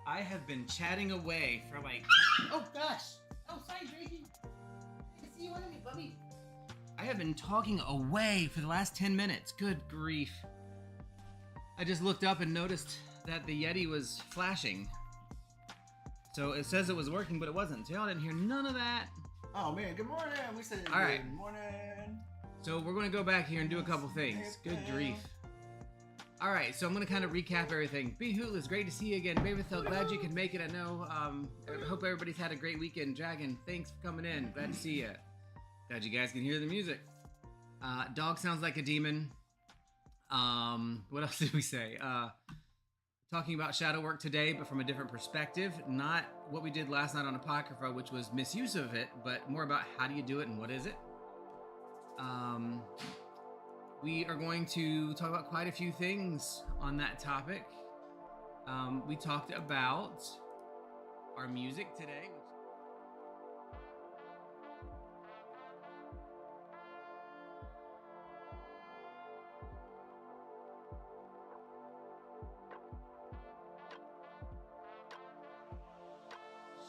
I have been chatting away for like... Oh, gosh! Oh, sorry, Gracie. I see you wanted me, puppy. I have been talking away for the last 10 minutes. Good grief. I just looked up and noticed that the Yeti was flashing. So it says it was working, but it wasn't. So y'all didn't hear none of that. Oh, man. Good morning. We said All right. Good morning. So we're going to go back here and do a couple things. Good grief. All right, so I'm going to kind of recap everything. Be Hootless, great to see you again. Babythel, glad you could make it. I know. I hope everybody's had a great weekend. Dragon, thanks for coming in. Glad to see you. Glad you guys can hear the music. Dog sounds like a demon. What else did we say? Talking about shadow work today, but from a different perspective. Not what we did last night on Apocrypha, which was misuse of it, but more about how do you do it and what is it. We are going to talk about quite a few things on that topic. We talked about our music today.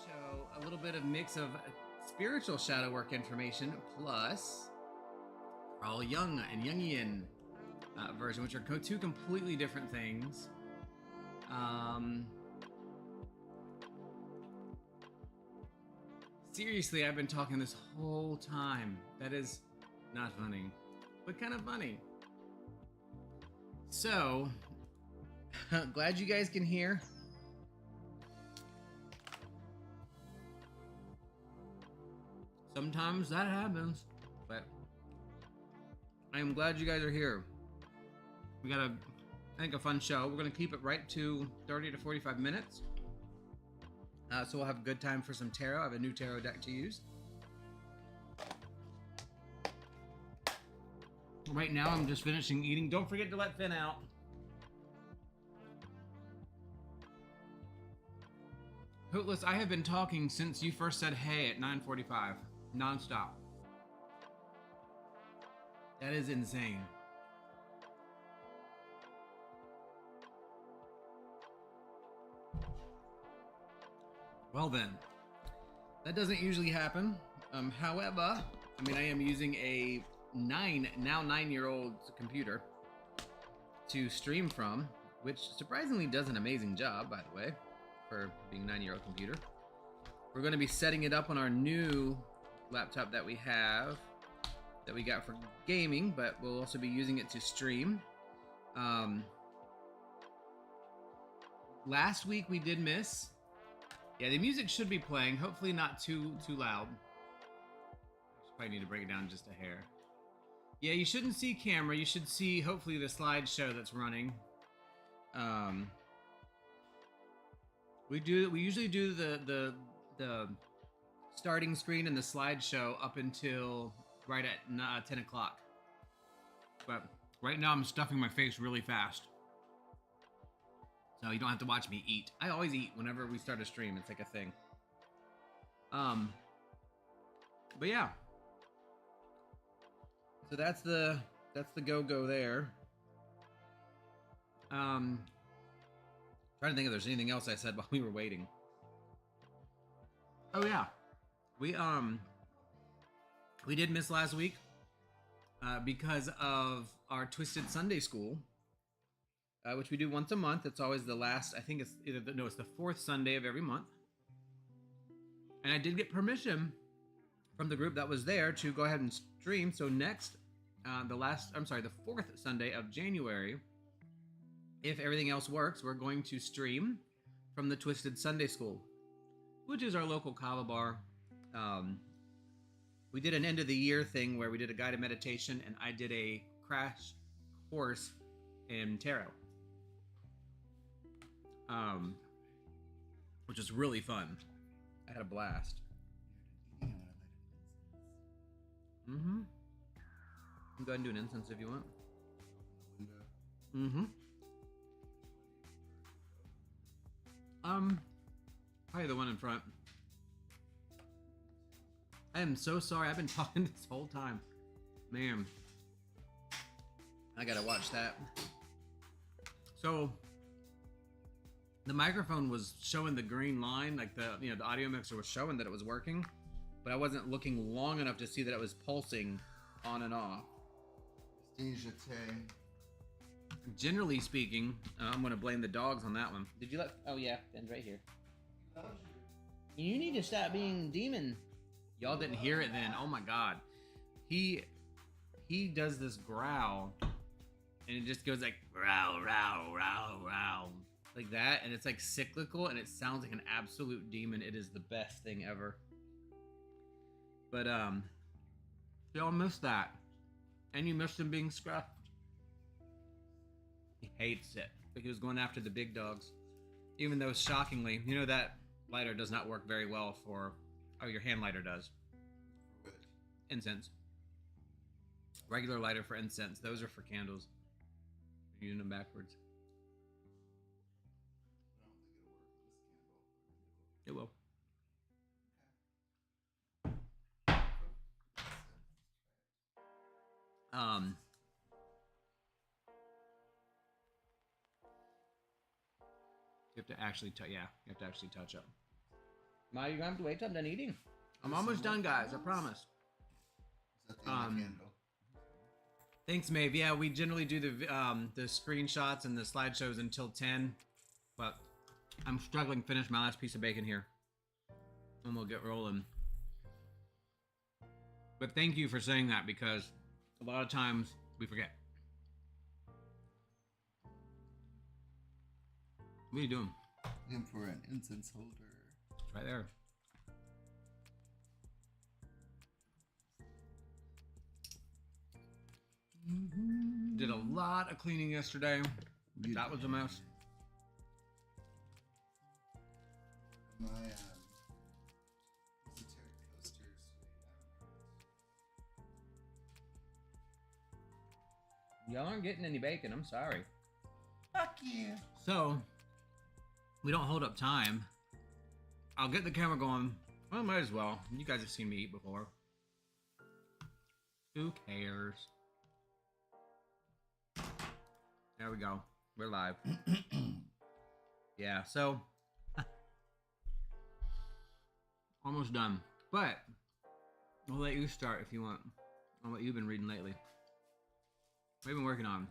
So a little bit of mix of spiritual shadow work information plus all Young and Jungian version, which are two completely different things. Seriously, I've been talking this whole time. That is not funny, but kind of funny. So, glad you guys can hear. Sometimes that happens, but I am glad you guys are here. We got I think, a fun show. We're going to keep it right to 30 to 45 minutes. So we'll have a good time for some tarot. I have a new tarot deck to use. Right now, I'm just finishing eating. Don't forget to let Finn out. Hootless, I have been talking since you first said hey at 9:45. Non-stop. That is insane. Well then, that doesn't usually happen. However, I mean, I am using a now 9-year-old computer to stream from, which surprisingly does an amazing job, by the way, for being a 9-year-old computer. We're going to be setting it up on our new laptop that we have, that we got for gaming, but we'll also be using it to stream. Last week we did miss. Yeah, the music should be playing. Hopefully not too loud. Probably need to break it down just a hair. Yeah, you shouldn't see camera. You should see hopefully the slideshow that's running. We usually do the starting screen and the slideshow up until right at 10 o'clock. But right now I'm stuffing my face really fast. So you don't have to watch me eat. I always eat whenever we start a stream. It's like a thing. But yeah. So that's the go there. Trying to think if there's anything else I said while we were waiting. Oh yeah. We did miss last week because of our Twisted Sunday School, which we do once a month. It's always the last, I think it's it's the fourth Sunday of every month. And I did get permission from the group that was there to go ahead and stream. So next, the fourth Sunday of January, if everything else works, we're going to stream from the Twisted Sunday School, which is our local kava bar. We did an end of the year thing where we did a guided meditation and I did a crash course in tarot. Which was really fun. I had a blast. Mm-hmm. You can go ahead and do an incense if you want. Mm-hmm. Probably the one in front. I am so sorry. I've been talking this whole time. Man. I gotta watch that. So, The microphone was showing the green line, like the audio mixer was showing that it was working, but I wasn't looking long enough to see that it was pulsing on and off. Generally speaking, I'm gonna blame the dogs on that one. Did you let? Oh yeah, Ben's right here. You need to stop being demon. Y'all didn't hear it then. Oh my god, he does this growl, and it just goes like growl, growl, growl, growl. Like that, and it's like cyclical, and it sounds like an absolute demon. It is the best thing ever. But y'all missed that, and you missed him being scruffed. He hates it, but he was going after the big dogs. Even though, shockingly, that lighter does not work very well for. Oh, your hand lighter does. Incense. Regular lighter for incense. Those are for candles. You're using them backwards. It will. You have to actually touch. Yeah, you have to actually touch up. Ma, you're gonna have to wait till I'm done eating. I'm almost done, guys. I promise. Is that the candle? Thanks, Maeve. Yeah, we generally do the screenshots and the slideshows until 10, but I'm struggling to finish my last piece of bacon here, and we'll get rolling. But thank you for saying that, because a lot of times we forget. What are you doing? Looking for an incense holder. It's right there. Did a lot of cleaning yesterday. That was a mess. My esoteric coasters. Y'all aren't getting any bacon. I'm sorry. Fuck yeah. So, we don't hold up time. I'll get the camera going. Well, might as well. You guys have seen me eat before. Who cares? There we go. We're live. Yeah, so almost done. But I'll let you start if you want on what you've been reading lately. What have you been working on?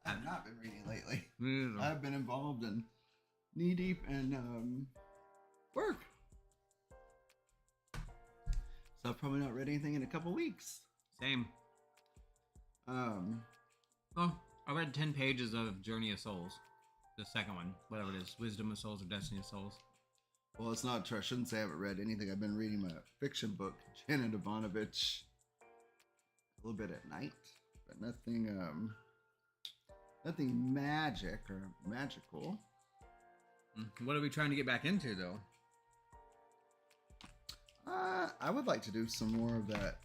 I've not been reading lately. Mm. I've been involved in knee deep in work. So I've probably not read anything in a couple weeks. Same. Well, I read 10 pages of Journey of Souls. The second one, whatever it is. Wisdom of Souls or Destiny of Souls. Well, it's not true. I shouldn't say I haven't read anything. I've been reading my fiction book, Janet Ivanovich, a little bit at night, but nothing magic or magical. What are we trying to get back into, though? I would like to do some more of that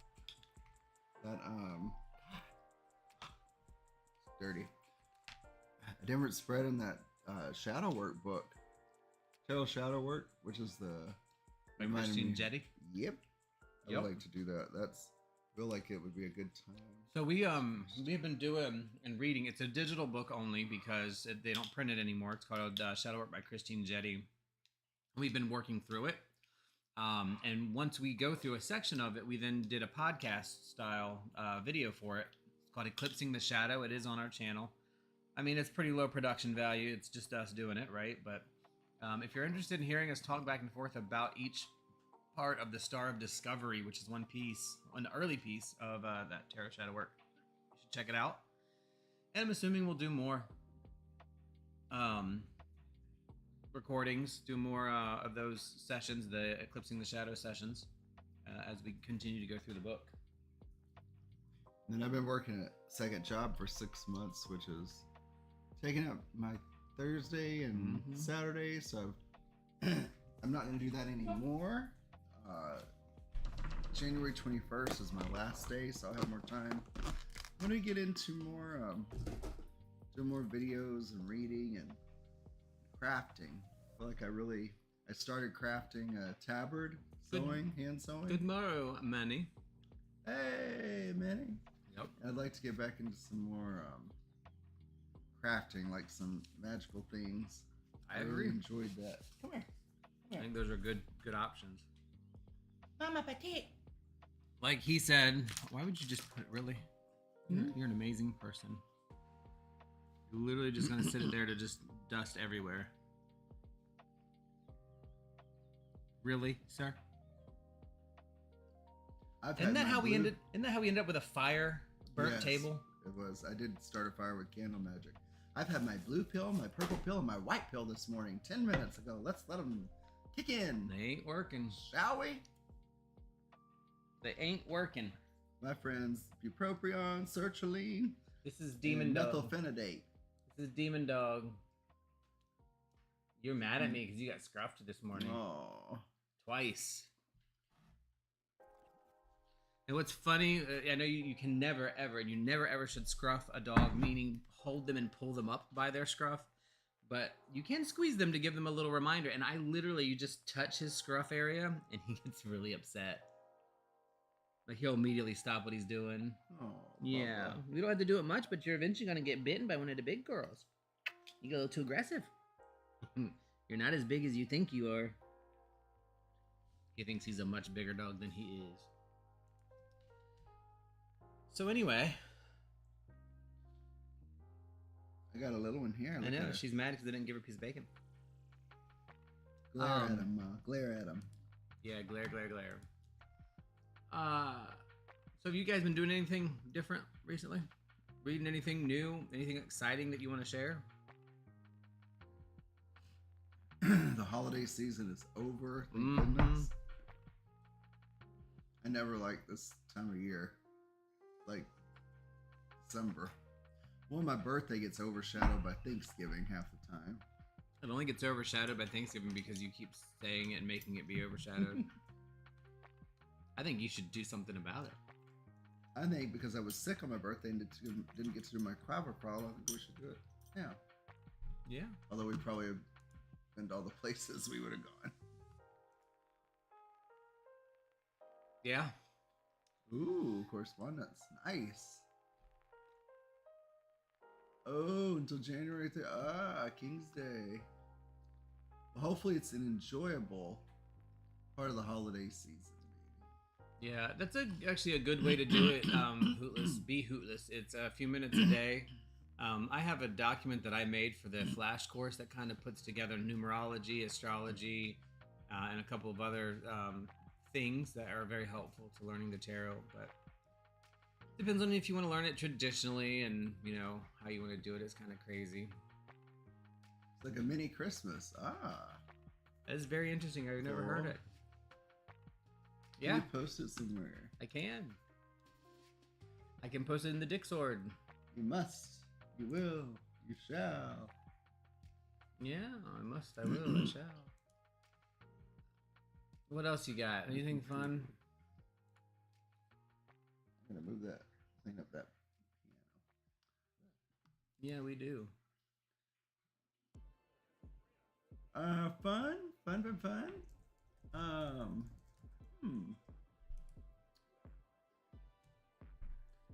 dirty. A different spread in that shadow work book. Tale Shadow Work, which is the By Christine Jetty? Yep. I would like to do that. Feel like it would be a good time. So we've been doing and reading. It's a digital book only because they don't print it anymore. It's called Shadow Work by Christine Jetty. We've been working through it. And once we go through a section of it, we then did a podcast style video for it. It's called Eclipsing the Shadow. It is on our channel. I mean, it's pretty low production value. It's just us doing it, right? But if you're interested in hearing us talk back and forth about each part of the Star of Discovery, which is one early piece of that Tarot Shadow Work, you should check it out. And I'm assuming we'll do more recordings, do more of those sessions, the Eclipsing the Shadow sessions, as we continue to go through the book. And then I've been working a second job for 6 months, which is taking up my Thursday and Saturday, so I'm not going to do that anymore. January 21st is my last day, so I'll have more time. I'm going to get into more, do more videos and reading and crafting. I feel like I started crafting a tabard, hand sewing. Good morrow, Manny. Hey, Manny. Yep. I'd like to get back into some more crafting, like some magical things. I really agree. enjoyed that. Come here. I think those are good options. Mama petite. Like he said, why would you just put really? You're an amazing person. You're literally just gonna sit it there to just dust everywhere. Really, sir? Isn't that how we ended up with a fire burnt table? It was. I did start a fire with candle magic. I've had my blue pill, my purple pill, and my white pill this morning 10 minutes ago. Let's let them kick in. They ain't working. Shall we? They ain't working. My friends, bupropion, sertraline. This is Demon Dog. Methylphenidate. This is Demon Dog. You're mad at me because you got scruffed this morning. Oh. Twice. And what's funny, I know you can never ever, and you never ever should scruff a dog, meaning hold them and pull them up by their scruff, but you can squeeze them to give them a little reminder. And I literally, you just touch his scruff area and he gets really upset. Like he'll immediately stop what he's doing. Oh. Yeah. Bubba. We don't have to do it much, but you're eventually going to get bitten by one of the big girls. You get a little too aggressive. You're not as big as you think you are. He thinks he's a much bigger dog than he is. So anyway, I got a little one here. I know she's mad because I didn't give her a piece of bacon. Glare at him. Glare at him. Yeah, glare. So have you guys been doing anything different recently? Reading anything new? Anything exciting that you want to share? The holiday season is over. Thank goodness. I never liked this time of year. Like December. Well, my birthday gets overshadowed by Thanksgiving half the time. It only gets overshadowed by Thanksgiving because you keep saying it and making it be overshadowed. I think you should do something about it. I think because I was sick on my birthday and didn't get to do my Quabber crawl, I think we should do it. Yeah. Yeah. Although we probably have been to all the places we would have gone. Yeah. Ooh, correspondence. Nice. Oh, until January 3rd. Ah, King's Day. Well, hopefully it's an enjoyable part of the holiday season. Yeah, that's actually a good way to do it. Hootless, be hootless. It's a few minutes a day. I have a document that I made for the Flash course that kind of puts together numerology, astrology, and a couple of other things that are very helpful to learning the tarot. But it depends on if you want to learn it traditionally and, you know, how you want to do it. It's kind of crazy. It's like a mini Christmas. Ah. That is very interesting. I've never heard it. Can Yeah. you post it somewhere? I can. I can post it in the Dick Sword. You must. You will. You shall. Yeah, I must. I will. I shall. What else you got? Anything fun? I'm gonna move that. Clean up that Yeah, we do. piano. Fun.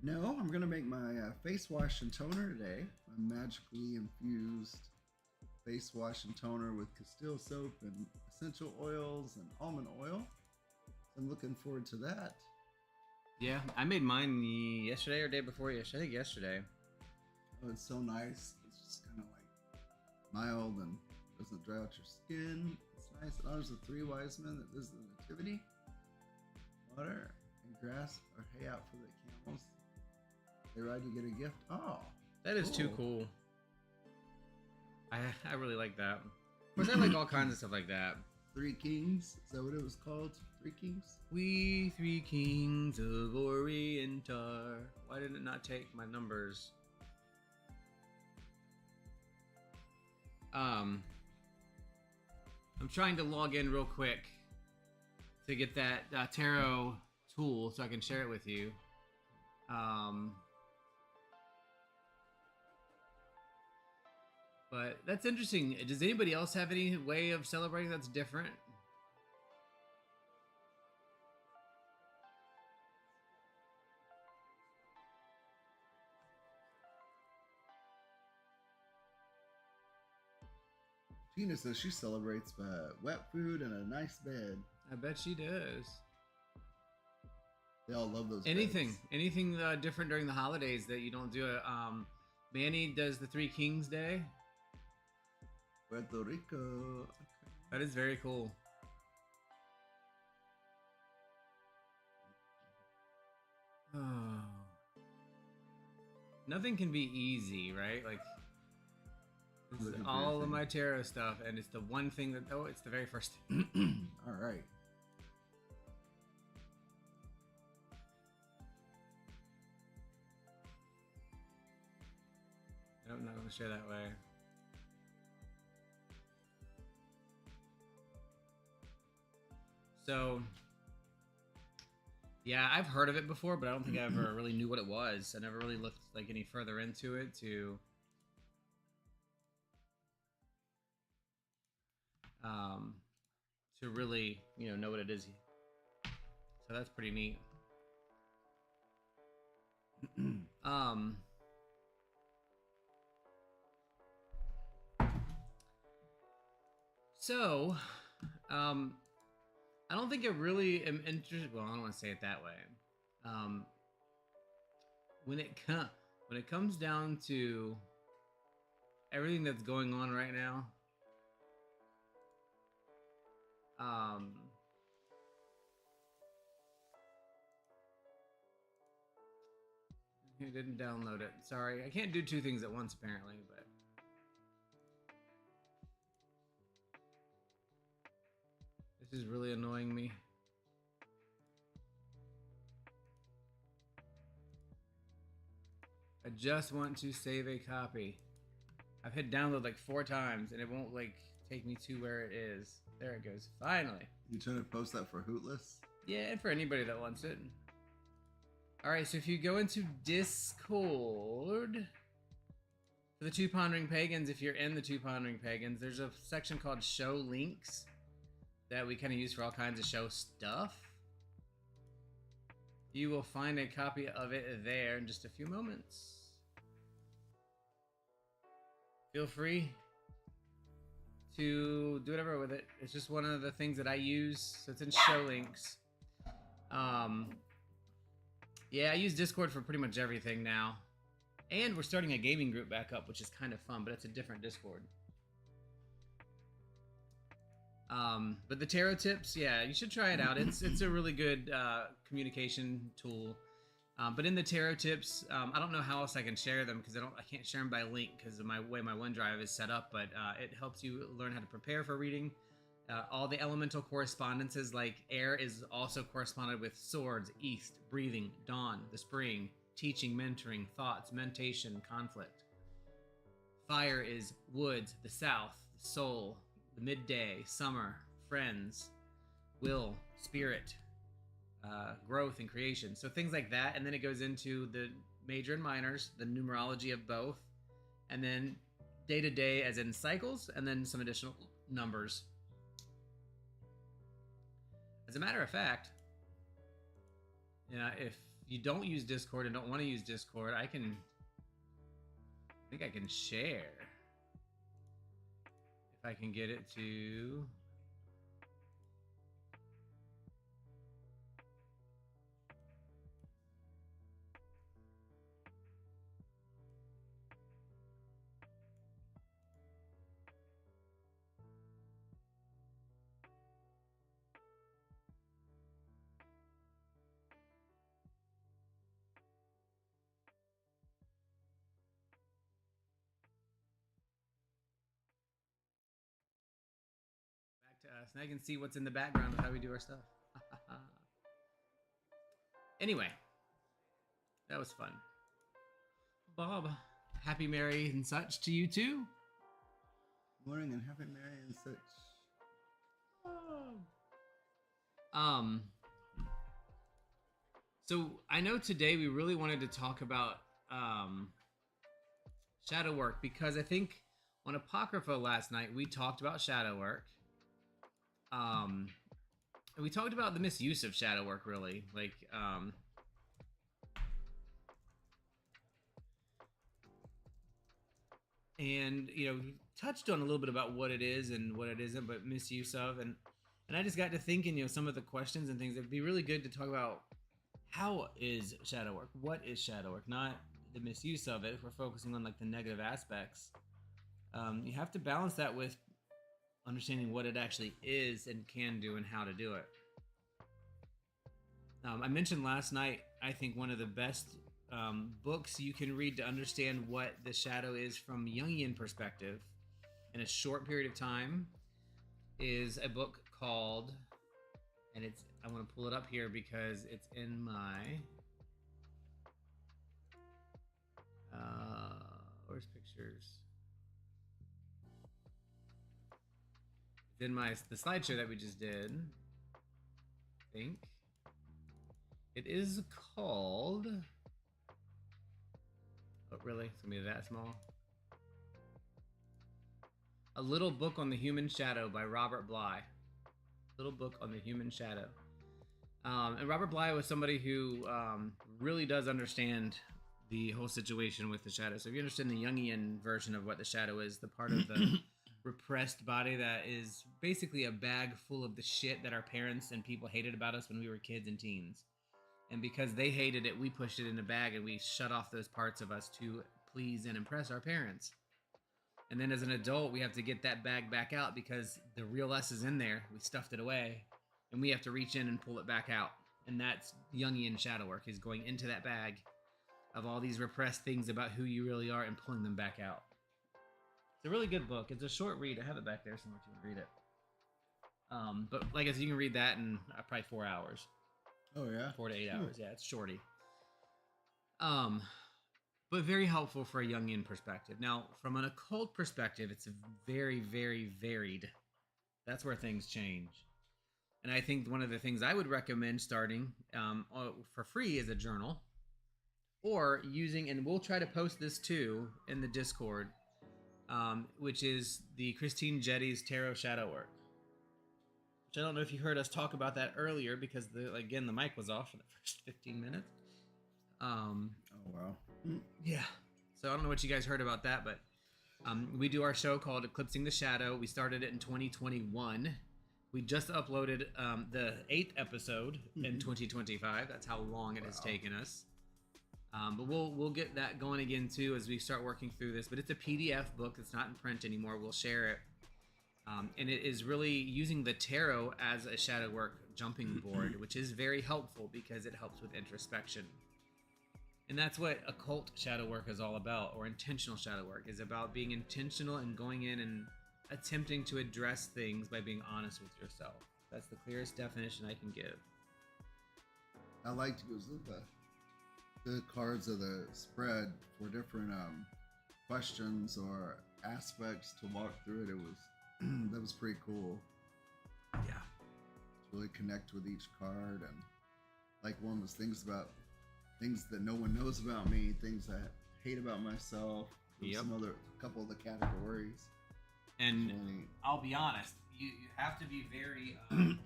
No, I'm gonna make my face wash and toner today. A magically infused face wash and toner with Castile soap and essential oils and almond oil. I'm looking forward to that. Yeah, I made mine yesterday or day before yesterday. I think yesterday. Oh, it's so nice. It's just kind of like mild and doesn't dry out your skin. It's nice. It honors the three wise men that visit the nativity. Water and grass are hay out for the camels. They ride, you get a gift. Oh, That is too cool. I really like that. Of course, I like all kinds of stuff like that. Three Kings. Is that what it was called? Three Kings? We three kings of Orientar. Why did it not take my numbers? I'm trying to log in real quick to get that tarot tool so I can share it with you. But that's interesting. Does anybody else have any way of celebrating that's different? Tina says she celebrates wet food and a nice bed. I bet she does. They all love those. Anything beds. different during the holidays that you don't do it. Manny does the Three Kings Day. Puerto Rico. That is very cool. Oh. Nothing can be easy, right? Like, this is all of my tarot stuff, and it's the one thing that... Oh, it's the very first. All right. I'm not going to share that way. So, yeah, I've heard of it before, but I don't think I ever really knew what it was. I never really looked like any further into it to really, know what it is. So that's pretty neat. So, I don't think I really am interested. Well, I don't want to say it that way. When it comes down to everything that's going on right now, I didn't download it. Sorry, I can't do two things at once apparently, but. This is really annoying me. I just want to save a copy. I've hit download like 4 times and it won't like take me to where it is. There it goes. Finally. You trying to post that for Hootless? Yeah, and for anybody that wants it. Alright, so if you go into Discord for the Two Pondering Pagans, if you're in the Two Pondering Pagans, there's a section called Show Links that we kind of use for all kinds of show stuff. You will find a copy of it there in just a few moments. Feel free to do whatever with it. It's just one of the things that I use, so it's in show links. Yeah, I use Discord for pretty much everything now. And we're starting a gaming group back up, which is kind of fun, but it's a different Discord. But the tarot tips, yeah, you should try it out. It's a really good communication tool. But in the tarot tips, I don't know how else I can share them because I can't share them by link because of my way my OneDrive is set up. But it helps you learn how to prepare for reading. All the elemental correspondences, like air is also corresponded with swords, east, breathing, dawn, the spring, teaching, mentoring, thoughts, mentation, conflict. Fire is woods, the south, the soul, the midday, summer, friends, will, spirit, growth and creation. So things like that. And then it goes into the major and minors, the numerology of both, and then day to day as in cycles, and then some additional numbers. As a matter of fact, if you don't use Discord and don't want to use Discord, I think I can share. If I can get it to... to us, and I can see what's in the background of how we do our stuff. Anyway, that was fun. Bob, happy Mary and such to you too. Morning and happy Mary and such. So I know today we really wanted to talk about shadow work because I think on Apocrypha last night we talked about shadow work. And we talked about the misuse of shadow work, really. Like, and touched on a little bit about what it is and what it isn't, but misuse of, and I just got to thinking, some of the questions and things. It'd be really good to talk about how is shadow work, what is shadow work, not the misuse of it. If we're focusing on like the negative aspects, you have to balance that with understanding what it actually is and can do and how to do it. I mentioned last night, I think one of the best books you can read to understand what the shadow is from Jungian perspective in a short period of time is a book called, and I want to pull it up here because it's in my where's pictures? It's in the slideshow that we just did. I think it is called. Oh, really? It's gonna be that small? A Little Book on the Human Shadow by Robert Bly. Little Book on the Human Shadow. And Robert Bly was somebody who really does understand the whole situation with the shadow. So if you understand the Jungian version of what the shadow is, the part of the repressed body that is basically a bag full of the shit that our parents and people hated about us when we were kids and teens. And because they hated it, we pushed it in a bag and we shut off those parts of us to please and impress our parents. And then as an adult, we have to get that bag back out because the real us is in there. We stuffed it away and we have to reach in and pull it back out. And that's Jungian shadow work, is going into that bag of all these repressed things about who you really are and pulling them back out. It's a really good book. It's a short read. I have it back there somewhere if you want to read it. But like I said, you can read that in probably 4 hours. Oh, yeah? 4 to 8 hours. Yeah, it's shorty. But very helpful for a Jungian perspective. Now, from an occult perspective, it's very, very varied. That's where things change. And I think one of the things I would recommend starting for free is a journal. Or using, and we'll try to post this too in the Discord, which is the Christine Jetty's Tarot Shadow Work. Which I don't know if you heard us talk about that earlier because, again, the mic was off for the first 15 minutes. Oh, wow. Yeah. So I don't know what you guys heard about that, but we do our show called Eclipsing the Shadow. We started it in 2021. We just uploaded the 8th episode in 2025. That's how long it has taken us. But we'll get that going again too as we start working through this. But it's a PDF book. It's not in print anymore. We'll share it. And it is really using the tarot as a shadow work jumping board, which is very helpful because it helps with introspection. And that's what occult shadow work is all about, or intentional shadow work is about being intentional and going in and attempting to address things by being honest with yourself. That's the clearest definition I can give. I liked it was the cards of the spread for different questions or aspects to walk through it. It was that was pretty cool. Yeah. To really connect with each card, and like one was things that no one knows about me, things I hate about myself. Yep. A couple of the categories. And really, I'll be honest, you have to be very thank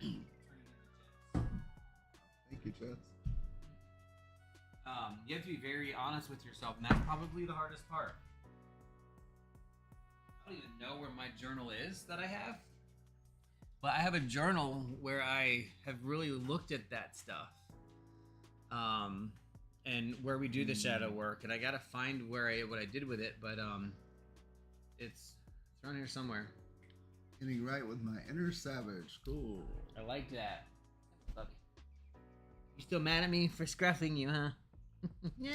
you, Chess. You have to be very honest with yourself, and that's probably the hardest part. I don't even know where my journal is that I have, but I have a journal where I have really looked at that stuff, and where we do the shadow work, and I gotta find what I did with it, but it's around here somewhere. Getting right with my inner savage. Cool. I like that. Love you. You still mad at me for scruffing you, huh? Yeah,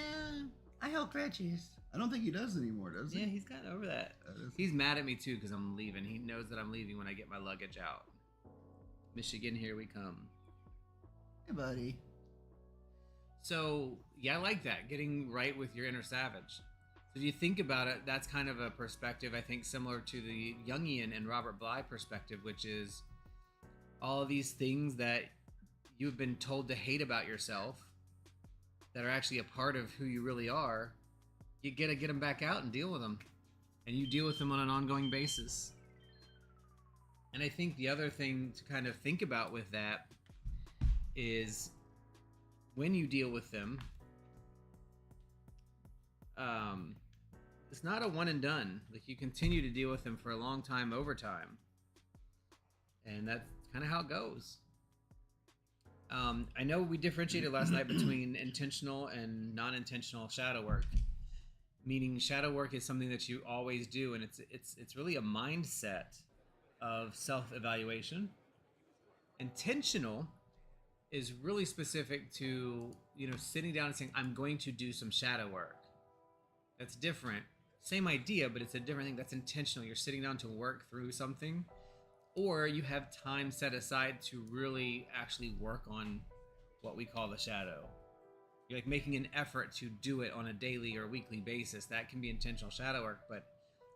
I hold grudges. I don't think he does anymore, does he? Yeah, he's gotten over that. He's mad at me too because I'm leaving. He knows that I'm leaving when I get my luggage out. Michigan, here we come. Hey, buddy. So, yeah, I like that. Getting right with your inner savage. So if you think about it, that's kind of a perspective, I think, similar to the Jungian and Robert Bly perspective, which is all of these things that you've been told to hate about yourself that are actually a part of who you really are. You gotta get them back out and deal with them. And you deal with them on an ongoing basis. And I think the other thing to kind of think about with that is when you deal with them, it's not a one and done. Like, you continue to deal with them for a long time over time. And that's kind of how it goes. I know we differentiated last night between intentional and non-intentional shadow work. Meaning shadow work is something that you always do, and it's really a mindset of self-evaluation. Intentional is really specific to, sitting down and saying, I'm going to do some shadow work. That's different. Same idea, but it's a different thing. That's intentional. You're sitting down to work through something, or you have time set aside to really actually work on what we call the shadow. You're like making an effort to do it on a daily or weekly basis. That can be intentional shadow work, but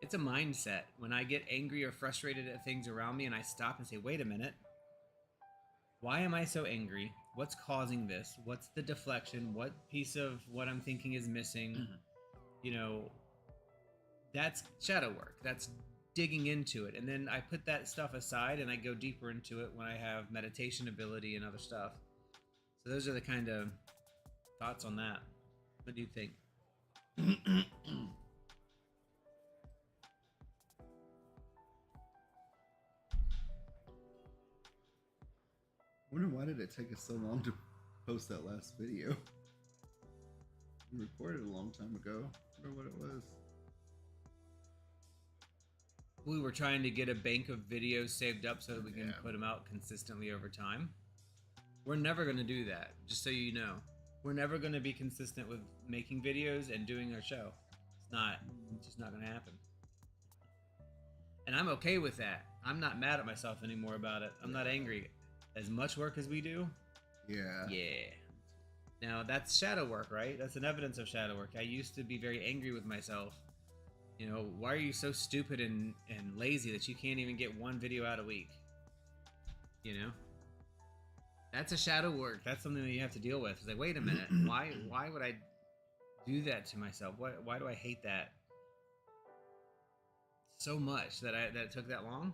it's a mindset. When I get angry or frustrated at things around me and I stop and say, wait a minute, why am I so angry? What's causing this? What's the deflection? What piece of what I'm thinking is missing? That's shadow work. That's digging into it. And then I put that stuff aside and I go deeper into it when I have meditation ability and other stuff. So those are the kind of thoughts on that. What do you think? I wonder why did it take us so long to post that last video? We recorded a long time ago. I wonder what it was. We were trying to get a bank of videos saved up so that we can put them out consistently over time. We're never going to do that, just so you know. We're never going to be consistent with making videos and doing our show. It's just not going to happen. And I'm okay with that. I'm not mad at myself anymore about it. I'm not angry. As much work as we do? Yeah. Now, that's shadow work, right? That's an evidence of shadow work. I used to be very angry with myself. Why are you so stupid and lazy that you can't even get one video out a week? That's a shadow work. That's something that you have to deal with. It's like, wait a minute. Why would I do that to myself? Why do I hate that so much that it took that long?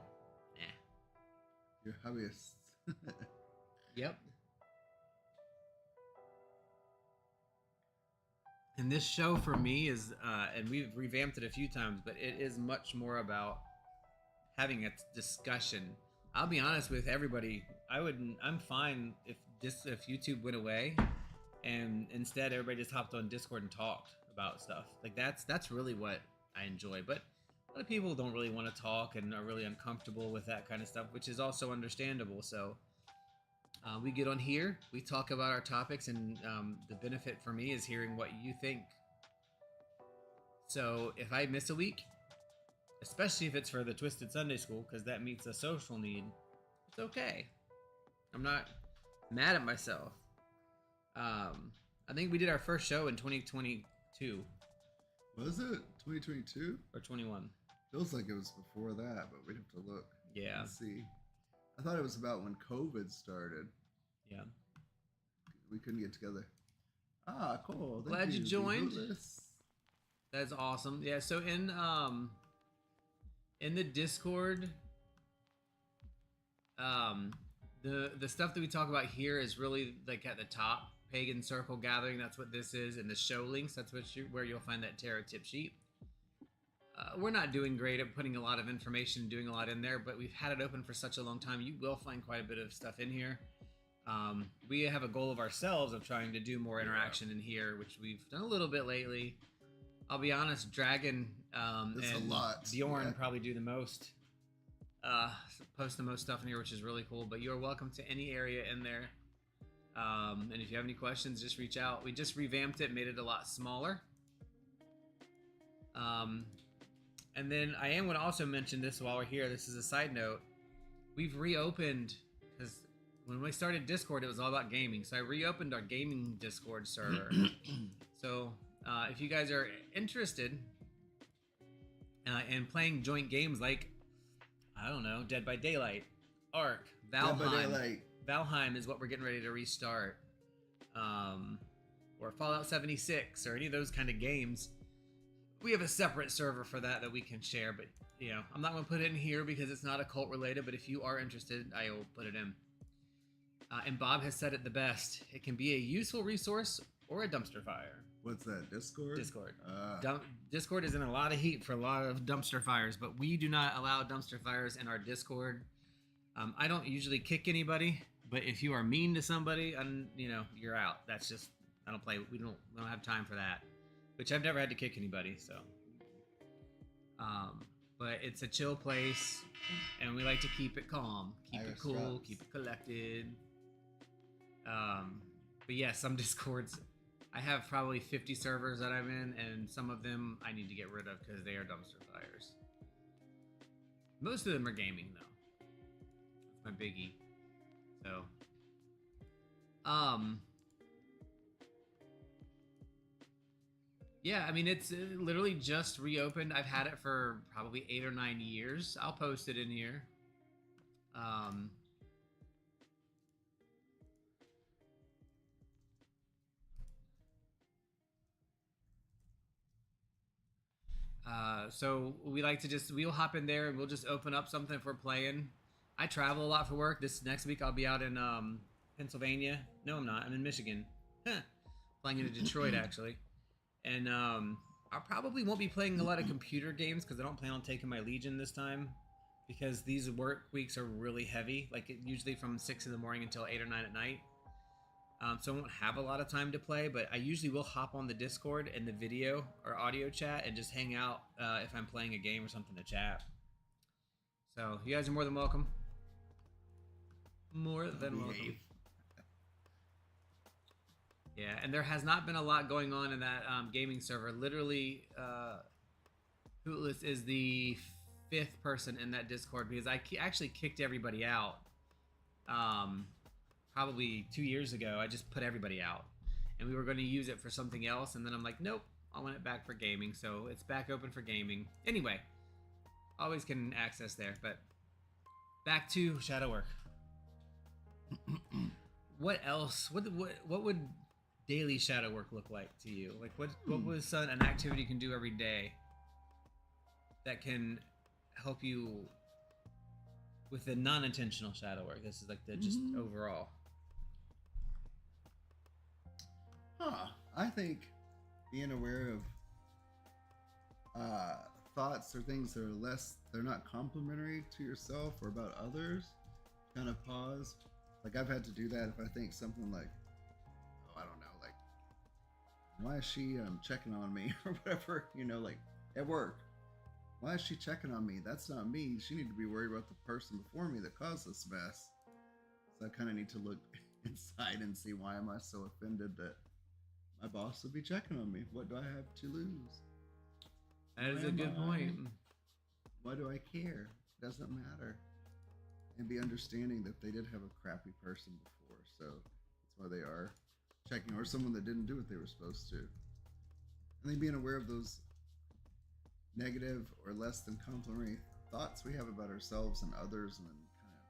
You're hobbyists. Yep. And this show for me is, and we've revamped it a few times, but it is much more about having a discussion. I'll be honest with everybody. I'm fine if YouTube went away, and instead everybody just hopped on Discord and talked about stuff. Like that's really what I enjoy. But a lot of people don't really want to talk and are really uncomfortable with that kind of stuff, which is also understandable. So we get on here, we talk about our topics, and the benefit for me is hearing what you think. So if I miss a week, especially if it's for the Twisted Sunday School, because that meets a social need, it's okay. I'm not mad at myself. I think we did our first show in 2022. Was it 2022 or 21? Feels like it was before that, but we'd have to look. Yeah. Let's see. I thought it was about when COVID started. Yeah. We couldn't get together. Ah, cool. Glad you joined. That's awesome. Yeah. So in the Discord, the stuff that we talk about here is really like at the top. Pagan Circle Gathering. That's what this is. And the show links. That's where you'll find that tarot tip sheet. We're not doing great at putting a lot of information, doing a lot in there, but we've had it open for such a long time. You will find quite a bit of stuff in here. We have a goal of ourselves of trying to do more interaction in here, which we've done a little bit lately. I'll be honest, Dragon and Bjorn probably do the most, post the most stuff in here, which is really cool. But you're welcome to any area in there. And if you have any questions, just reach out. We just revamped it, made it a lot smaller. And then I am going to also mention this while we're here. This is a side note. We've reopened, because when we started Discord, it was all about gaming. So I reopened our gaming Discord server. So if you guys are interested in playing joint games like, I don't know, Dead by Daylight, Ark, Valheim. Valheim is what we're getting ready to restart. Or Fallout 76 or any of those kind of games. We have a separate server for that we can share, but I'm not going to put it in here because it's not occult related, but if you are interested, I will put it in. And Bob has said it the best. It can be a useful resource or a dumpster fire. What's that? Discord? Discord. Discord is in a lot of heat for a lot of dumpster fires, but we do not allow dumpster fires in our Discord. I don't usually kick anybody, but if you are mean to somebody, you're out. That's just I don't play. We don't have time for that. Which I've never had to kick anybody, so. But it's a chill place, and we like to keep it calm, keep it cool, keep it collected. But yeah, some Discords. I have probably 50 servers that I'm in, and some of them I need to get rid of because they are dumpster fires. Most of them are gaming, though. That's my biggie. So, yeah, I mean, it's literally just reopened. I've had it for probably 8 or 9 years. I'll post it in here. So we like to we'll hop in there and we'll just open up something if we're playing. I travel a lot for work. This next week I'll be out in Pennsylvania. No, I'm not. I'm in Michigan. Flying into Detroit actually. And I probably won't be playing a lot of computer games because I don't plan on taking my Legion this time because these work weeks are really heavy. Like usually from 6 in the morning until 8 or 9 at night. So I won't have a lot of time to play, but I usually will hop on the Discord and the video or audio chat and just hang out if I'm playing a game or something to chat. So you guys are more than welcome. More than welcome. Yeah, and there has not been a lot going on in that gaming server. Literally, Hootless is the 5th person in that Discord because I actually kicked everybody out. Probably 2 years ago, I just put everybody out. And we were going to use it for something else, and then I'm like, nope, I want it back for gaming, so it's back open for gaming. Anyway, always can access there, but back to shadow work. What else? What would daily shadow work look like to you? Like what was an activity you can do every day that can help you with the non-intentional shadow work? This is like the just overall. I think being aware of thoughts or things that are they're not complimentary to yourself or about others, kind of pause. Like I've had to do that if I think something like, I don't know, like, why is she checking on me or whatever, like at work. Why is she checking on me? That's not me. She need to be worried about the person before me that caused this mess. So I kind of need to look inside and see, why am I so offended that my boss would be checking on me? What do I have to lose? That is a good point. Why do I care? It doesn't matter. And be understanding that they did have a crappy person before, so that's why they are checking, or someone that didn't do what they were supposed to. And then being aware of those negative or less than complimentary thoughts we have about ourselves and others, and then kind of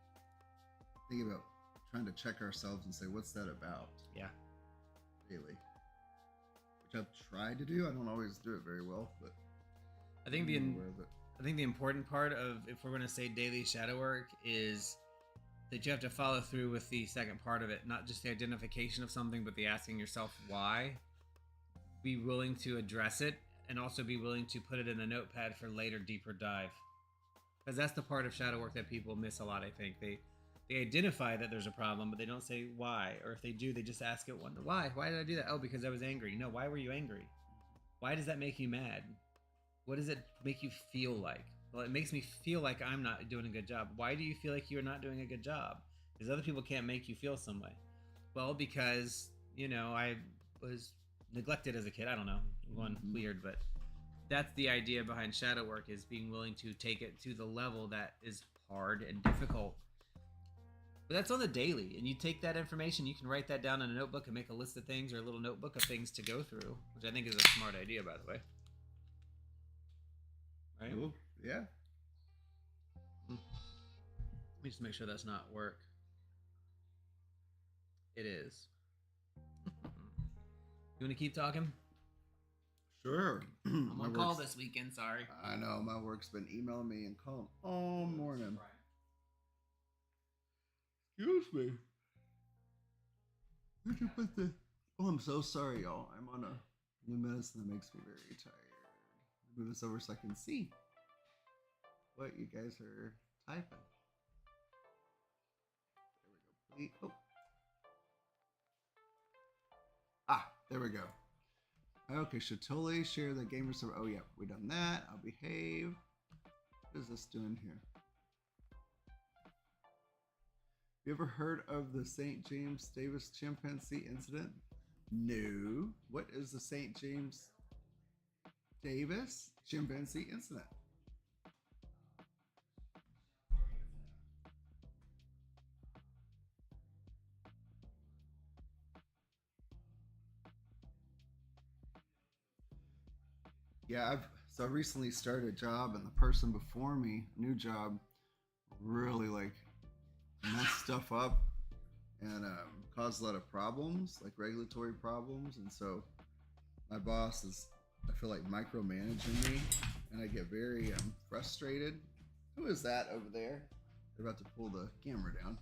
thinking about trying to check ourselves and say, what's that about? Yeah. Daily. Which I've tried to do. I don't always do it very well, but I think the important part of, if we're going to say daily shadow work, is that you have to follow through with the second part of it, not just the identification of something, but the asking yourself why. Be willing to address it, and also be willing to put it in a notepad for later deeper dive. Because that's the part of shadow work that people miss a lot, I think. They identify that there's a problem, but they don't say why. Or if they do, they just ask it, why? Why did I do that? Oh, because I was angry. No, why were you angry? Why does that make you mad? What does it make you feel like? Well, it makes me feel like I'm not doing a good job. Why do you feel like you're not doing a good job? Because other people can't make you feel some way. Well, because, I was neglected as a kid. I don't know. I'm going weird, but that's the idea behind shadow work, is being willing to take it to the level that is hard and difficult. But that's on the daily, and you take that information, you can write that down in a notebook and make a list of things, or a little notebook of things to go through, which I think is a smart idea, by the way. Right? Cool. Yeah. Let me just make sure that's not work. It is. You want to keep talking? Sure. I'm on call this weekend, sorry. I know, my work's been emailing me and calling all morning. Excuse me. Where'd you put the... Oh, I'm so sorry, y'all. I'm on a New medicine that makes me very tired. Move this over so I can see what you guys are typing. There we go. Oh. Ah, there we go. Okay, should totally share the gamer server. Oh yeah, we done that. I'll behave. What is this doing here? You ever heard of the St. James Davis chimpanzee incident? No. What is the St. James Davis chimpanzee incident? Yeah, I recently started a job, and the person before me, new job, really like messed stuff up and caused a lot of problems, like regulatory problems. And so my boss is, I feel like, micromanaging me, and I get very frustrated. Who is that over there? They're about to pull the camera down.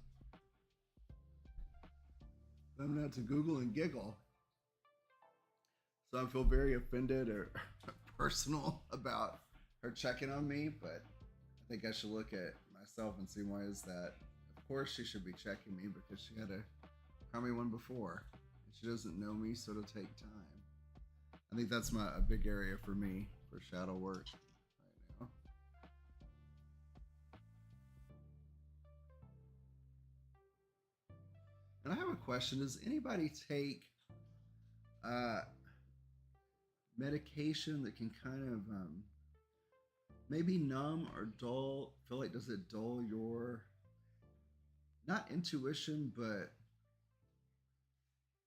I'm going to have to Google and giggle. So I feel very offended or personal about her checking on me, but I think I should look at myself and see why is that. Of course she should be checking me because she had a crummy one before. And she doesn't know me, so it'll take time. I think that's a big area for me for shadow work right now. And I have a question. Does anybody take medication that can kind of maybe numb or dull? Feel like, does it dull your, not intuition, but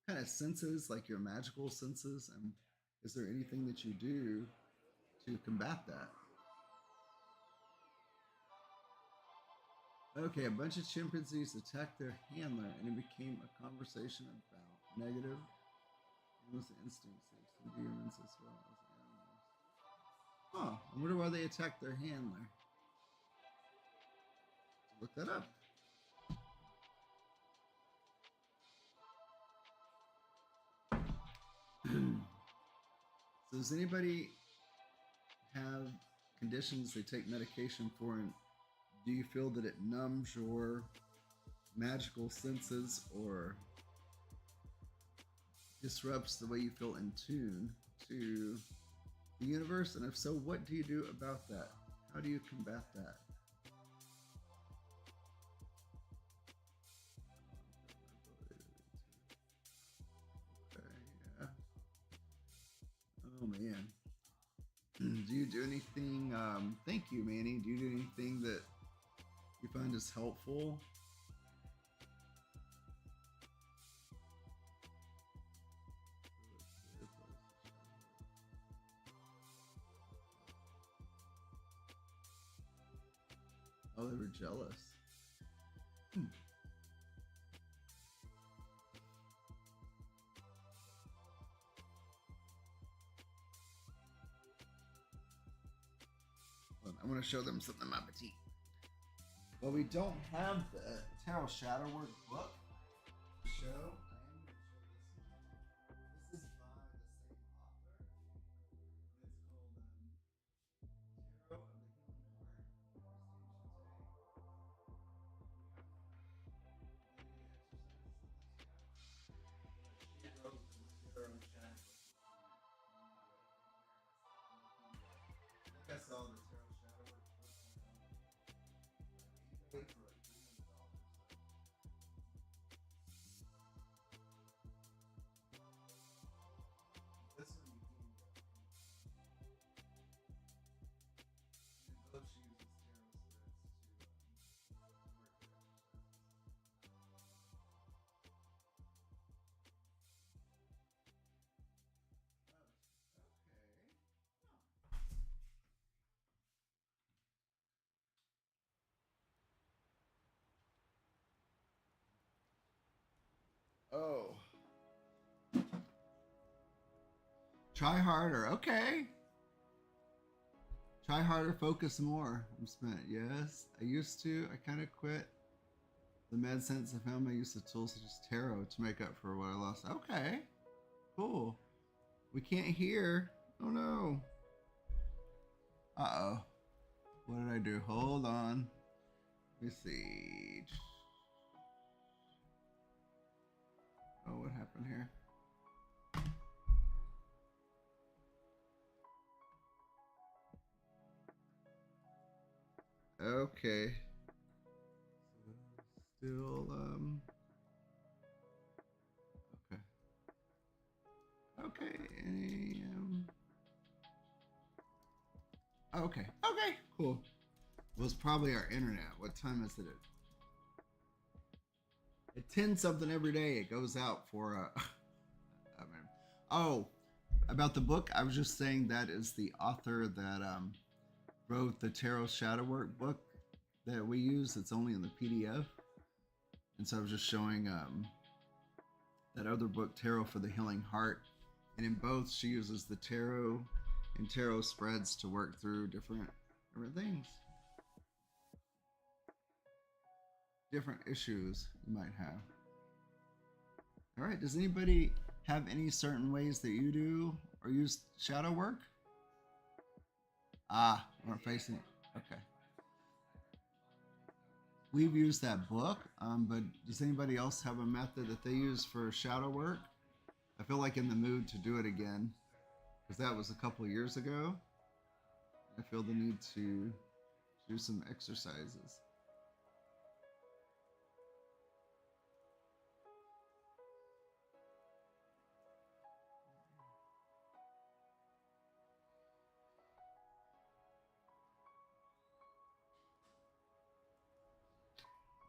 kind of senses, like your magical senses? And is there anything that you do to combat that? Okay, a bunch of chimpanzees attacked their handler, and it became a conversation about negative animals' instincts. Some humans as well as animals. Huh, I wonder why they attacked their handler. Look that up. So does anybody have conditions they take medication for, and do you feel that it numbs your magical senses or disrupts the way you feel in tune to the universe? And if so, what do you do about that? How do you combat that? Okay, yeah. Oh man. Do you do anything, thank you, Manny, do you do anything that you find is helpful? Oh, they were jealous. I want to show them something in my petite. Well, we don't have the Tarot Shadow Work book to show. I am going to show this one. This is by the same author. And it's called Tarot of the Healing Heart. She wrote the Tarot Shadow. I think I saw the Tarot Shadow Work book for like $300. This one you can get. And both she uses tarot spirits to work their exercises. Oh. Try harder. Okay. Try harder, focus more. I'm spent. Yes. I used to. I kind of quit the med sense. I found my use of tools such as tarot to make up for what I lost. Okay. Cool. We can't hear. Oh no. Uh-oh. What did I do? Hold on. Let me see. Oh, what happened here? Okay. Still, okay. Okay, okay, okay, cool. Well, it's probably our internet. What time is it? At 10 something every day, it goes out for, I mean, oh, about the book, I was just saying that is the author that, wrote the Tarot Shadow Work book that we use. It's only in the PDF. And so I was just showing that other book, Tarot for the Healing Heart. And in both, she uses the tarot and tarot spreads to work through different things. Different issues you might have. All right, does anybody have any certain ways that you do or use shadow work? Ah, we're facing it. Okay. We've used that book, but does anybody else have a method that they use for shadow work? I feel like in the mood to do it again, because that was a couple of years ago. I feel the need to do some exercises.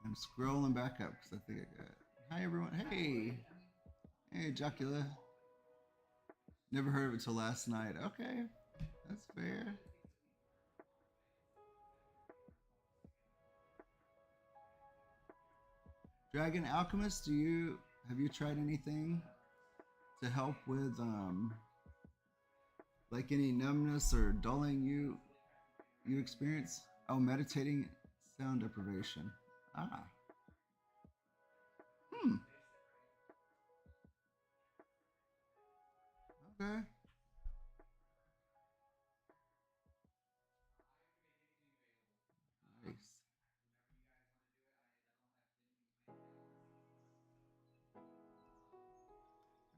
I'm scrolling back up because I think I got it. Hi everyone. Hey Jocula. Never heard of it till last night. Okay, that's fair. Dragon Alchemist, have you tried anything to help with like any numbness or dulling you experience? Oh, meditating, sound deprivation. Ah. Okay. Nice.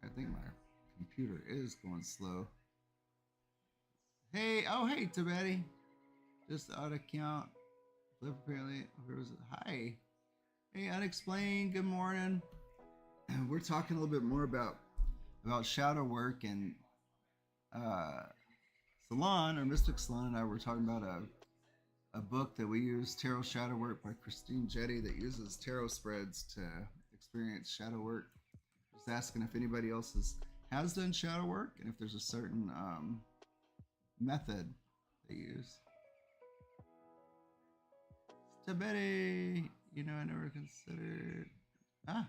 I think my computer is going slow. Hey, Tibeti. Just out of count. Flip apparently. Hi. Hey, Unexplained. Good morning. We're talking a little bit more about shadow work, and Salann, or Mystic Salann, and I were talking about a book that we use, Tarot Shadow Work by Christine Jetty, that uses tarot spreads to experience shadow work. Just asking if anybody else has done shadow work and if there's a certain method they use. Tibeti, I never considered. Ah.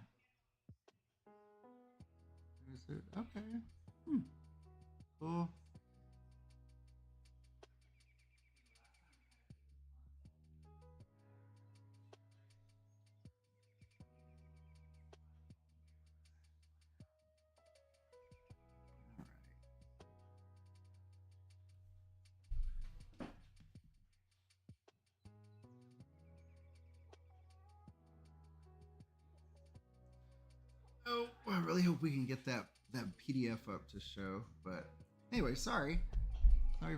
Okay. Cool. Oh, I really hope we can get that PDF up to show. But anyway, sorry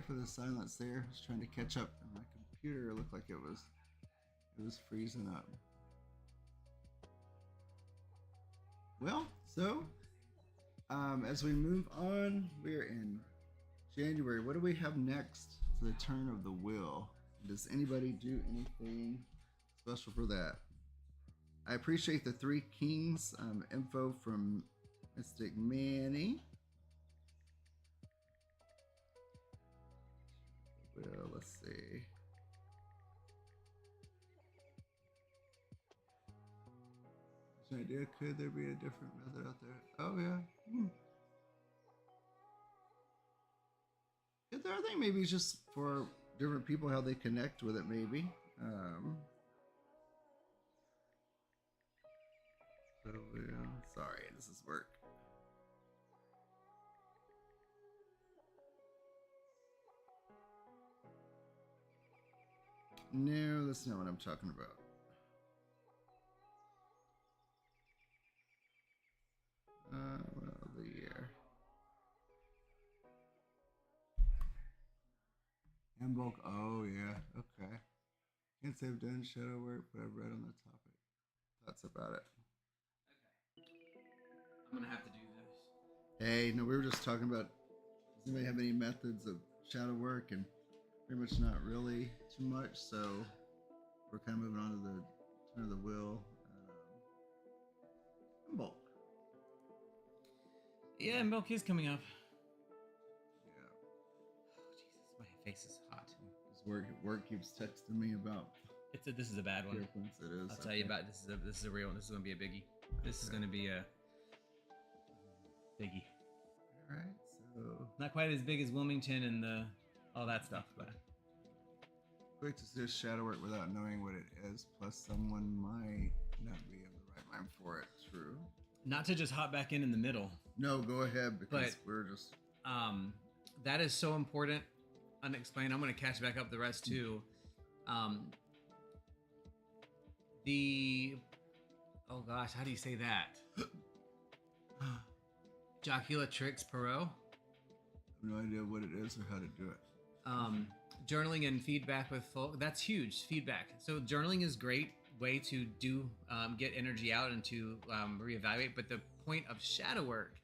for the silence there. I was trying to catch up, and my computer looked like it was freezing up. Well, so as we move on, we're in January. What do we have next for the turn of the wheel? Does anybody do anything special for that? I appreciate the 3 Kings info from Mystic Manny. Well, let's see. Which idea? Could there be a different method out there? Oh yeah. I think maybe it's just for different people how they connect with it. Maybe. So yeah. Sorry, this is work. No, that's not what I'm talking about. Well, the year. And bulk. Oh, yeah. Okay. Can't say I've done shadow work, but I've read on the topic. Thoughts about it. I'm gonna have to do this. Hey, no, we were just talking about, does anybody have any methods of shadow work? And pretty much not really too much, so we're kind of moving on to the turn of the wheel. And bulk. Yeah, milk is coming up. Yeah. Oh, Jesus, my face is hot. This work keeps texting me about. This is a bad one. It is. I'll tell you about this is a real one. This is gonna be a biggie. This is gonna be a biggie. All right, so Not quite as big as Wilmington and all that stuff, but quick to do shadow work without knowing what it is. Plus, someone might not be in the right mind for it. True. not to just hop back in the middle. No, go ahead because But- we're just. That is so important. Unexplained. I'm going to catch back up the rest too. Oh gosh, how do you say that? Joculatrix Perot. I have no idea what it is or how to do it. Journaling and feedback with folk. That's huge. Feedback. So journaling is great way to do get energy out and to reevaluate. But the point of shadow work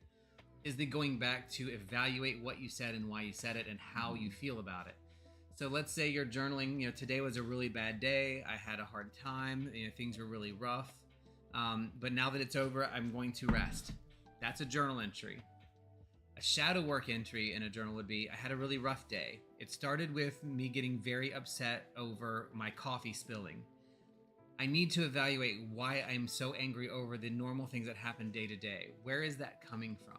is the going back to evaluate what you said and why you said it and how you feel about it. So let's say you're journaling. You know, today was a really bad day. I had a hard time. You know, things were really rough. But now that it's over, I'm going to rest. That's a journal entry. A shadow work entry in a journal would be, I had a really rough day. It started with me getting very upset over my coffee spilling. I need to evaluate why I'm so angry over the normal things that happen day to day. Where is that coming from?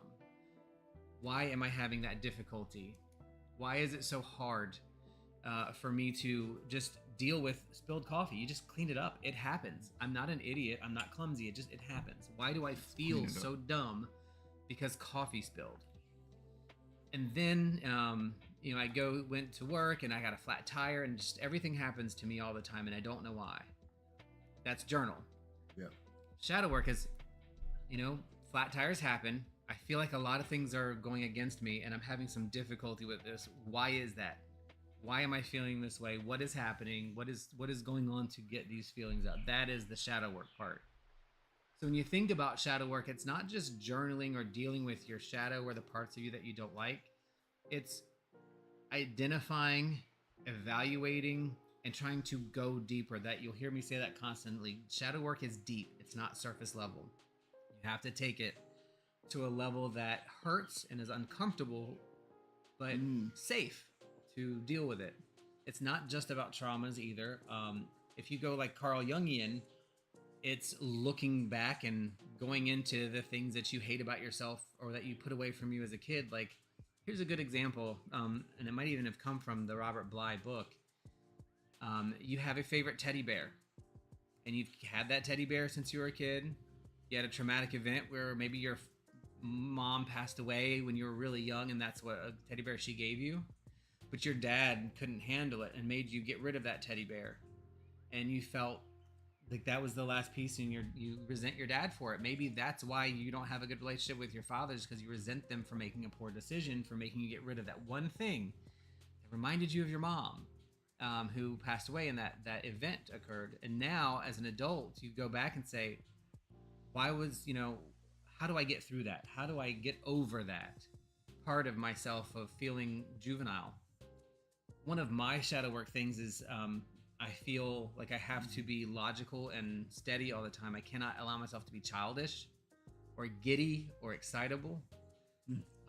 Why am I having that difficulty? Why is it so hard for me to just deal with spilled coffee? You just clean it up. It happens. I'm not an idiot. I'm not clumsy. It happens. Why do I feel so dumb because coffee spilled? And then, you know, I went to work and I got a flat tire and just everything happens to me all the time and I don't know why. That's journal. Yeah. Shadow work is, you know, flat tires happen. I feel like a lot of things are going against me and I'm having some difficulty with this. Why is that? Why am I feeling this way? What is happening? What is going on to get these feelings out? That is the shadow work part. So when you think about shadow work, it's not just journaling or dealing with your shadow or the parts of you that you don't like. It's identifying, evaluating, and trying to go deeper. That you'll hear me say that constantly. Shadow work is deep. It's not surface level. You have to take it to a level that hurts and is uncomfortable, but safe to deal with it. It's not just about traumas either. If you go like Carl Jungian, it's looking back and going into the things that you hate about yourself or that you put away from you as a kid. Like, here's a good example, and it might even have come from the Robert Bly book. You have a favorite teddy bear, and you've had that teddy bear since you were a kid. You had a traumatic event where maybe your mom passed away when you were really young, and that's what a teddy bear she gave you. But your dad couldn't handle it and made you get rid of that teddy bear. And you felt like that was the last piece and you resent your dad for it. Maybe that's why you don't have a good relationship with your fathers, because you resent them for making a poor decision, for making you get rid of that one thing that reminded you of your mom, who passed away and that event occurred. And now as an adult, you go back and say, how do I get through that? How do I get over that part of myself of feeling juvenile? One of my shadow work things is I feel like I have to be logical and steady all the time. I cannot allow myself to be childish or giddy or excitable.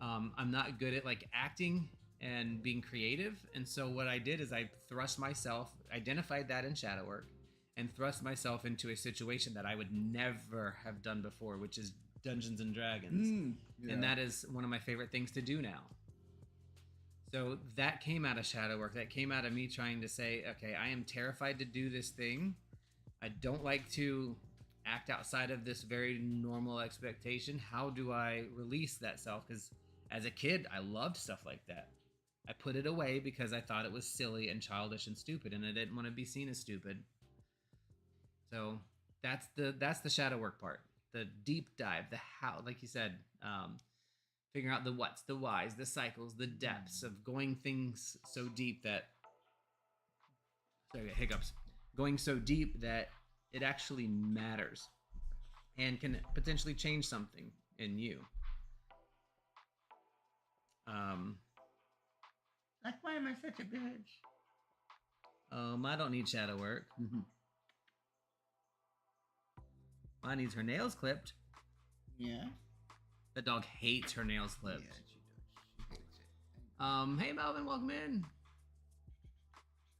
I'm not good at like acting and being creative. And so what I did is I identified that in shadow work and thrust myself into a situation that I would never have done before, which is Dungeons and Dragons. And that is one of my favorite things to do now. So that came out of shadow work. That came out of me trying to say, okay, I am terrified to do this thing. I don't like to act outside of this very normal expectation. How do I release that self? Because as a kid, I loved stuff like that. I put it away because I thought it was silly and childish and stupid, and I didn't want to be seen as stupid. So that's the shadow work part, the deep dive, the how, like you said, figuring out the what's, the whys, the cycles, the depths of going things so deep that, sorry, I got hiccups, going so deep that it actually matters and can potentially change something in you. Like, why am I such a bitch? I don't need shadow work. Mine needs her nails clipped. Yeah. The dog hates her nails clipped. Yeah, she does. She hates it. Hey Melvin, welcome in.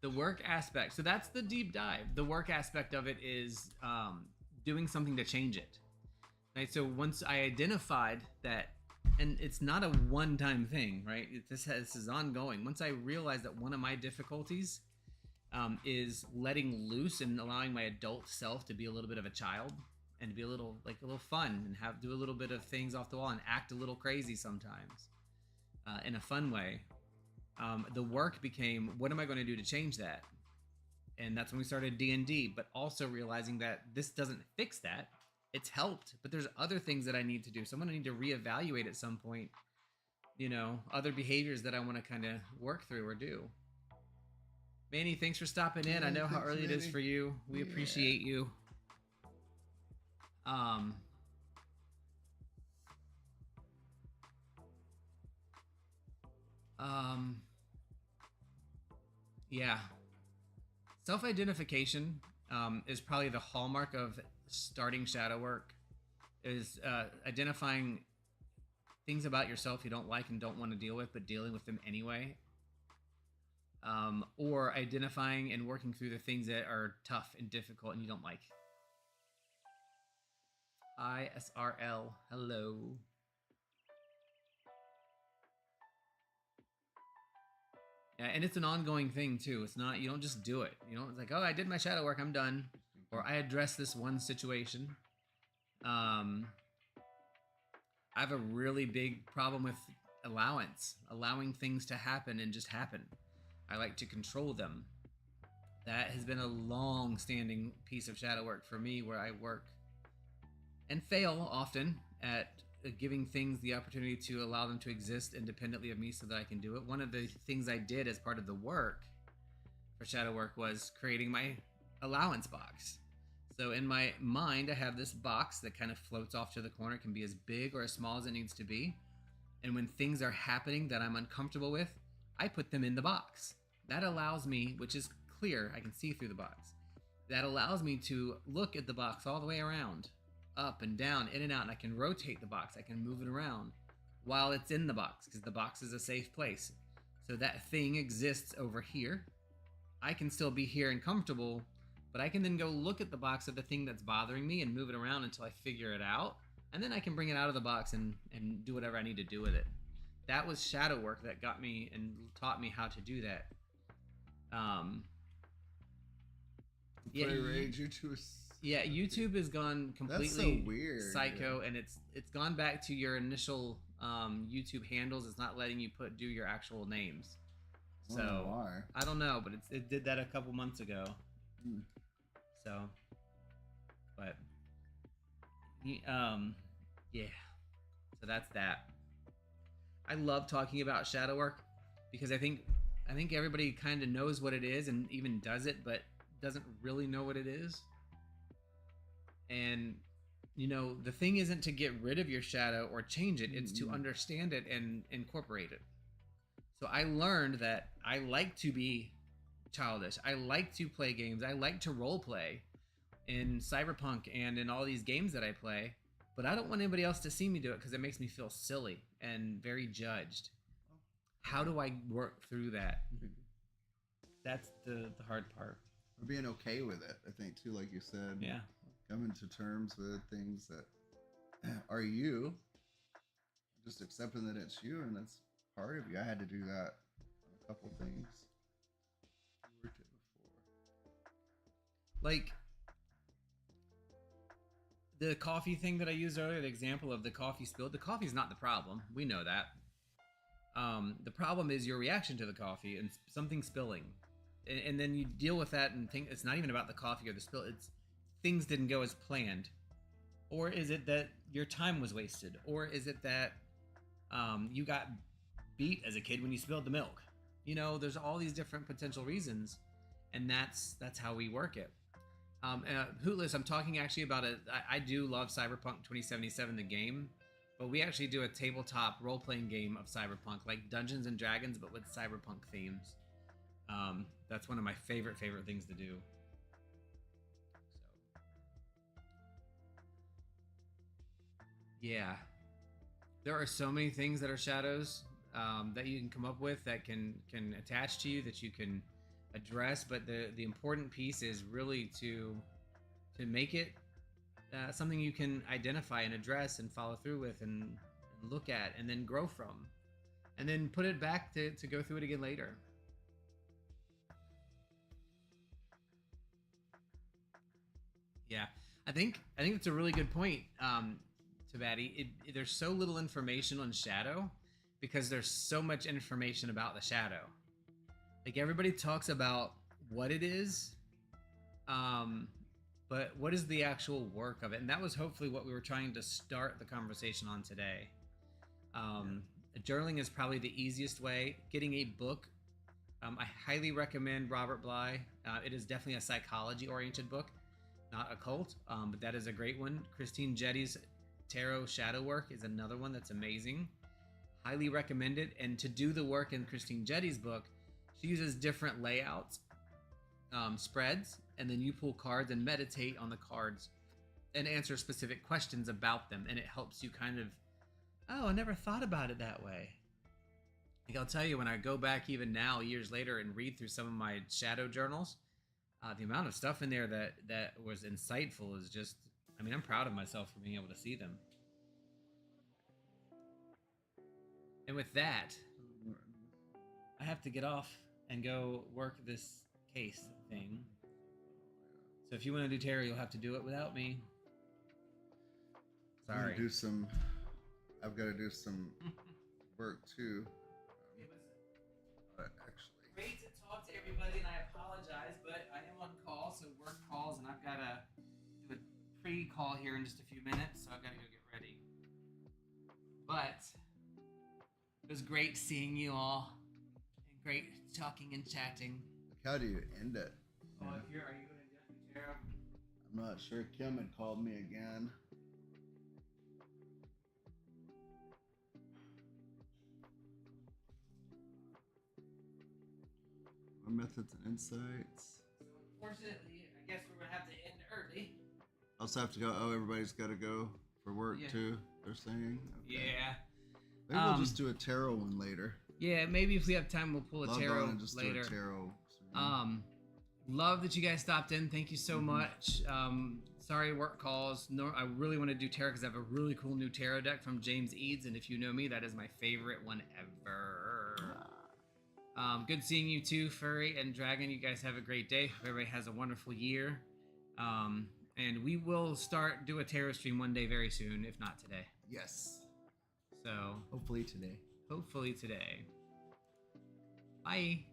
The work aspect. So that's the deep dive. The work aspect of it is doing something to change it. Right. So once I identified that, and it's not a one-time thing, right? This is ongoing. Once I realized that one of my difficulties is letting loose and allowing my adult self to be a little bit of a child and to be a little fun and do a little bit of things off the wall and act a little crazy sometimes in a fun way. The work became, what am I going to do to change that? And that's when we started D&D, but also realizing that this doesn't fix that. It's helped, but there's other things that I need to do. So I'm going to need to reevaluate at some point, other behaviors that I want to kind of work through or do. Manny, thanks for stopping in. I know how early it is for you. We appreciate you. Yeah. Self-identification is probably the hallmark of starting shadow work, is identifying things about yourself you don't like and don't want to deal with, but dealing with them anyway. Or identifying and working through the things that are tough and difficult and you don't like. ISRL, hello. Yeah, and it's an ongoing thing too. It's not, you don't just do it. It's like, oh, I did my shadow work, I'm done. Or I addressed this one situation. I have a really big problem with allowing things to happen and just happen. I like to control them. That has been a long-standing piece of shadow work for me, where I work and fail often at giving things the opportunity to allow them to exist independently of me so that I can do it. One of the things I did as part of the work for shadow work was creating my allowance box. So in my mind, I have this box that kind of floats off to the corner. It can be as big or as small as it needs to be. And when things are happening that I'm uncomfortable with, I put them in the box. That allows me, which is clear, I can see through the box. That allows me to look at the box all the way around, up and down, in and out, and I can rotate the box. I can move it around while it's in the box, because the box is a safe place. So that thing exists over here. I can still be here and comfortable, but I can then go look at the box of the thing that's bothering me and move it around until I figure it out. And then I can bring it out of the box and do whatever I need to do with it. That was shadow work that got me and taught me how to do that. Yeah, YouTube has gone completely so weird, psycho, and it's gone back to your initial YouTube handles. It's not letting you do your actual names. So why? I don't know, but it did that a couple months ago. So, but yeah. So that's that. I love talking about shadow work because I think everybody kind of knows what it is and even does it, but doesn't really know what it is. And the thing isn't to get rid of your shadow or change it, it's to understand it and incorporate it. So I learned that I like to be childish. I like to play games. I like to role play in Cyberpunk and in all these games that I play, but I don't want anybody else to see me do it because it makes me feel silly and very judged. How do I work through that? That's the hard part. Or being okay with it, I think, too, like you said. Yeah. Coming to terms with things that are you. Just accepting that it's you and that's part of you. I had to do that on a couple things. Worked it before. Like the coffee thing that I used earlier, the example of the coffee spilled. The coffee is not the problem. We know that. The problem is your reaction to the coffee and something spilling. And then you deal with that and think it's not even about the coffee or the spill. It's things didn't go as planned. Or is it that your time was wasted? Or is it that you got beat as a kid when you spilled the milk? You know, there's all these different potential reasons, and that's how we work it. Hootless, I'm talking actually about it. I do love Cyberpunk 2077, the game, but we actually do a tabletop role-playing game of Cyberpunk, like Dungeons and Dragons, but with Cyberpunk themes. That's one of my favorite things to do. So, yeah, there are so many things that are shadows that you can come up with that can attach to you, that you can address, but the important piece is really to make it something you can identify and address and follow through with and look at and then grow from, and then put it back to go through it again later. Yeah, I think it's a really good point, Tabati. There's so little information on Shadow because there's so much information about the Shadow. Like, everybody talks about what it is, but what is the actual work of it? And that was hopefully what we were trying to start the conversation on today. Journaling is probably the easiest way. Getting a book, I highly recommend Robert Bly. It is definitely a psychology-oriented book, not occult, but that is a great one. Christine Jetty's Tarot Shadow Work is another one that's amazing. Highly recommend it. And to do the work in Christine Jetty's book, she uses different layouts, spreads, and then you pull cards and meditate on the cards and answer specific questions about them. And it helps you kind of, oh, I never thought about it that way. Like, I'll tell you, when I go back even now, years later, and read through some of my shadow journals, the amount of stuff in there that was insightful is just, I mean, I'm proud of myself for being able to see them. And with that, I have to get off and go work this case thing. So if you want to do tarot, you'll have to do it without me. Sorry. I've got to do some work too. But actually, Great to talk to everybody, and I apologize, but I am on call, so work calls, and I've got to do a pre-call here in just a few minutes, so I've got to go get ready. But it was great seeing you all, and great talking and chatting. how do you end it? Oh, are you going to do tarot? I'm not sure. Kim had called me again. Our methods and insights. So unfortunately, I guess we're going to have to end early. Also have to go. Oh, everybody's got to go for work too. They're saying. Okay. Yeah. Maybe we'll just do a tarot one later. Yeah, maybe if we have time, we'll pull a Log tarot on and just later. do a tarot. Love that you guys stopped in. Thank you so much. Sorry, work calls. No, I really want to do tarot because I have a really cool new tarot deck from James Eads, and if you know me, that is my favorite one ever. Good seeing you too, Furry and Dragon. You guys have a great day. Hope everybody has a wonderful year. And we will do a tarot stream one day very soon, if not today. Yes. So Hopefully today. Bye.